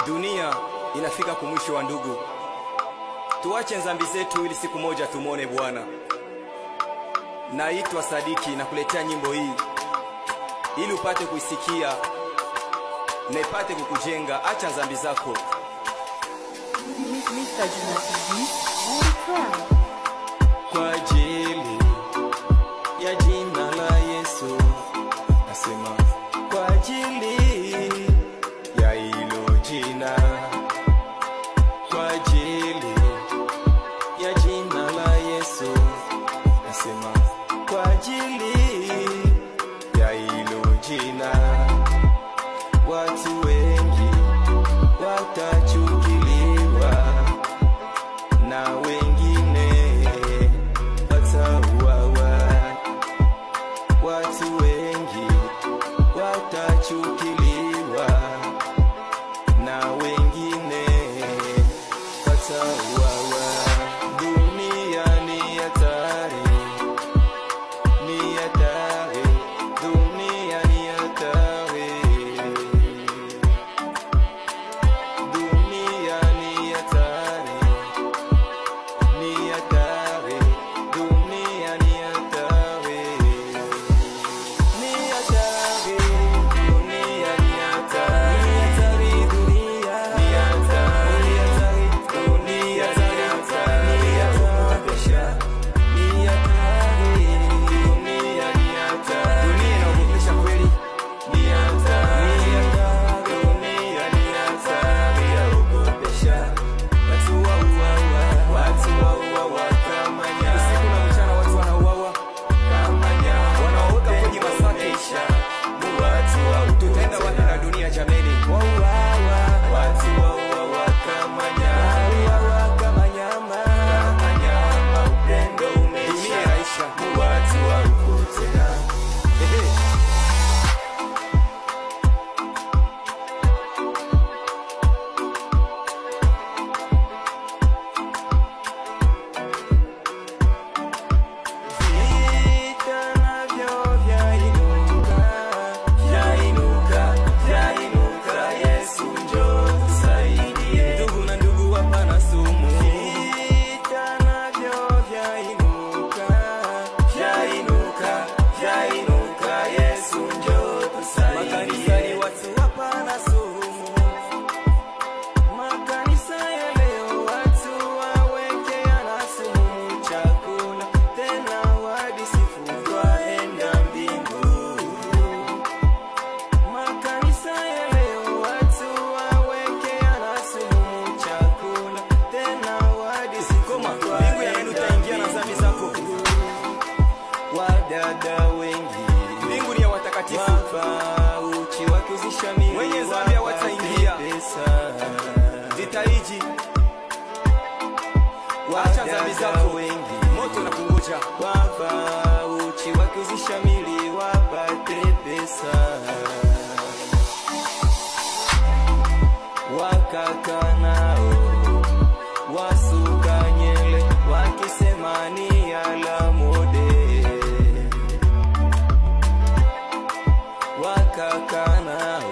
Dunia inafika kumwisho wa ndugu. Tuache dhambi zetu ili siku moja tumone Bwana. Naitwa Sadiki na kuletea nyimbo hii ili upate kuisikia na ipate kukujenga. Acha dhambi zako. Kwa ajili ya jina la Yesu nasema, kwa ajili ya hilo jina, kwa ajili ya jina la Yesu nasema, kwa ajili ya hilo jina watu wengi watachukiliwa na wengine watauawa. Watu wengi watachukiliwa na wengine watauawa. Dunia ni hatari, ni hatari, dunia ni hatari, dunia ni hatari, ni hatari, dunia ni hatari, ni hatari, dunia ni hatari, dunia ni hatari, dunia ni hatari, yaogopesha, ni hatari, dunia ni hatari, dunia inaogopesha kweli, ni hatari, dunia ni hatari, yaogopesha. Watu wauawa, watu wauawa kama nyama. Usiku na mchana watu wanauawa kama nyama, wanaoweka kwenye masakisha. Tutaenda wapi na dunia jameni? Wauawa, watu wauawa kama nyama, kama nyama, kama nyama. Upendo umeisha, watu hauko tena. Vita navyo vyainuka, vyainuka, vyainuka. Yesu njoo tusaidie. Ndugu na ndugu hapana sumu. Vita navyo vyainuka, vyainuka, vyainuka. Yesu njoo tusaidie. Makanisani watu hapana sumu. Makanisa ya leo watu wawekeana sumu chakula, tena wadisifu twaenda mbinguni. Makanisa ya leo watu wawekeana sumu chakula, tena wadisifu mbingu ya neno utaingia na dhambi zako. Wadada wengi mbingu ni ya watakatifu, wavaa uchi wakizisha miili, wenye dhambi hawataingia. Zitaiji, acha dhambi zako, moto na kungoja. Wavaa uchi wakizisha miili wapate pesa, wakaka nao wasuka nyele wakisema ni ala mode, wakaka nao